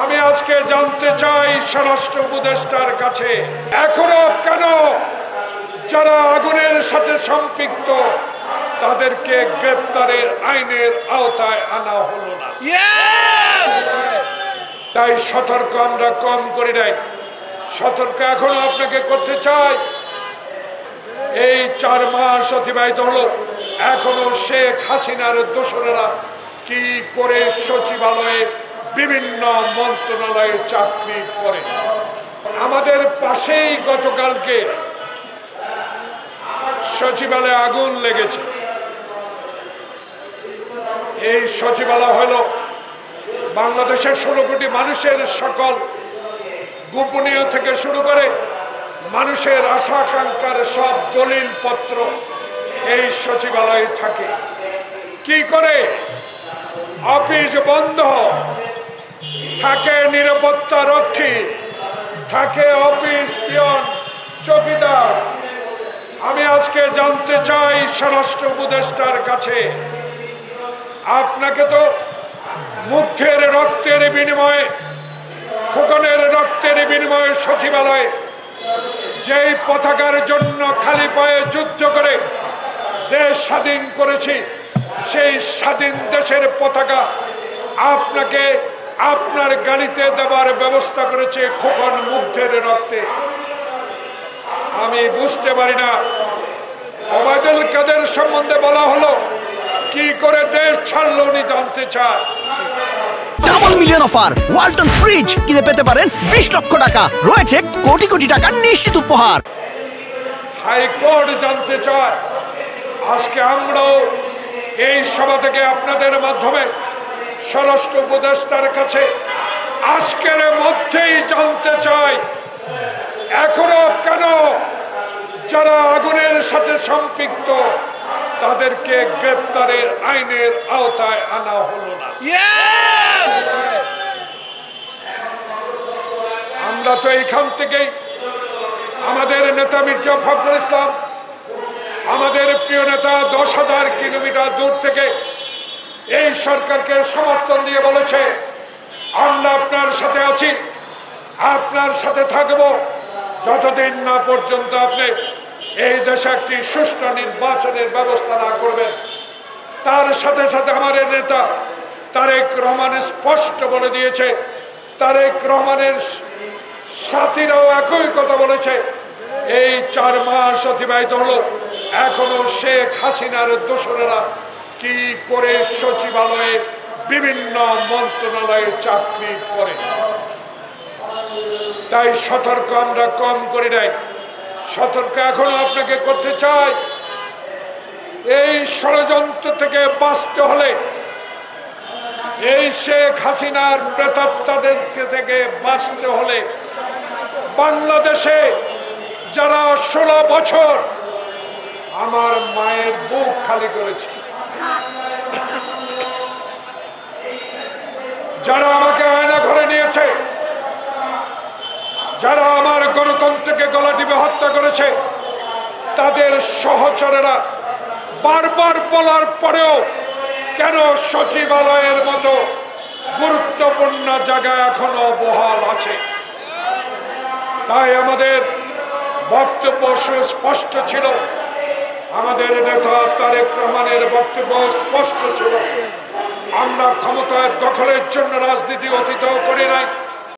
আমি আজকে জানতে চাই স্বরাষ্ট্র উপদেষ্টার কাছে এখনো কেন যারা আগুনের সাথে সম্পৃক্ত তাদেরকে গ্রেপ্তারের আইনের আওতায় আনা হলো না। তাই সতর্ক আমরা কম করি নাই, সতর্ক এখনো আপনাকে করতে চাই। এই 4 মাস অতিবাহিত হলো, এখনো শেখ হাসিনার দোসরেরা কি করে সচিবালয়ে বিভিন্ন মন্ত্রণালয়ে চাকরি করে। আমাদের পাশেই গতকালকে সচিবালয়ে আগুন লেগেছে। এই সচিবালয় হলো বাংলাদেশের 16 কোটি মানুষের সকল গোপনীয় থেকে শুরু করে মানুষের আশা আকাঙ্ক্ষার সব দলিল পত্র এই সচিবালয়ে থাকে। কি করে? অফিস বন্ধ থাকে, নিরাপত্তা রক্ষী থাকে, অফিস পিয়ন চৌকিদার। আমি আজকে জানতে চাই স্বরাষ্ট্র উপদেষ্টার কাছে, আপনাকে তো মুখের রক্তের বিনিময়ে, খোকনের রক্তের বিনিময়ে সচিবালয়ে যেই পতাকার জন্য খালি পায়ে যুদ্ধ করে দেশ স্বাধীন করেছি, সেই স্বাধীন দেশের পতাকা আপনাকে আপনার গাড়িতে দেওয়ার ব্যবস্থা করেছে খোকন মুগ্ধের রক্তে। আমি বুঝতে পারি না, ওবায়দুল কাদের সম্বন্ধে বলা হলো কি করে দেশ ছাড়লো উনি জানতে চায়। Double million offer, Walton fridge কিনে পেতে পারেন 20 লক্ষ টাকা, রয়েছে কোটি কোটি টাকার নিশ্চিত উপহার। হাইকোর্ট জানতে চায়। আজকে আমরাও এই সভা থেকে আপনাদের মাধ্যমে স্বরাষ্ট্র উপদেষ্টার কাছে আজকের মধ্যেই জানতে চাই এখনো কেন যারা আগুনের সাথে সম্পৃক্ত তাদেরকে গ্রেপ্তারের আইনের আওতায় আনা হলো না। আমরা তো এইখান থেকেই আমাদের নেতা মির্জা ফখরুল ইসলাম, আমাদের প্রিয় নেতা 10,000 কিলোমিটার দূর থেকে এই সরকারকে সমর্থন দিয়ে বলেছে আমরা আপনার সাথে আছি, আপনার সাথে থাকব যতদিন না পর্যন্ত আপনি এই দেশে একটি সুষ্ঠু নির্বাচনের ব্যবস্থা না করবেন। তার সাথে সাথে আমাদের নেতা তারেক রহমান স্পষ্ট বলে দিয়েছে, তারেক রহমানের সাথীরাও একই কথা বলেছে। এই 4 মাস অতিবাহিত হলো, এখনো শেখ হাসিনার দোসরেরা কি করে সচিবালয়ে বিভিন্ন মন্ত্রণালয়ে চাকরি করে। তাই সতর্ক আমরা কম করি নাই, সতর্ক এখনো আপনাকে করতে চাই। এই ষড়যন্ত্র থেকে বাঁচতে হলে, এই শেখ হাসিনার প্রেতাত্মাদের থেকে বাঁচতে হলে বাংলাদেশে যারা 16 বছর আমার মায়ের বুক খালি করেছে, যারা আমাকে আয়না ঘরে নিয়েছে, যারা আমার গণতন্ত্রকে গলা টিপে হত্যা করেছে, তাদের সহচরেরা বারবার বলার পরেও কেন সচিবালয়ের মতো গুরুত্বপূর্ণ জায়গায় এখনো বহাল আছে। তাই আমাদের বক্তব্য সুস্পষ্ট ছিল, আমাদের নেতা তারেক রহমানের বক্তব্য স্পষ্ট ছিল। আমরা ক্ষমতার দখলের জন্য রাজনীতি অতীত করি নাই।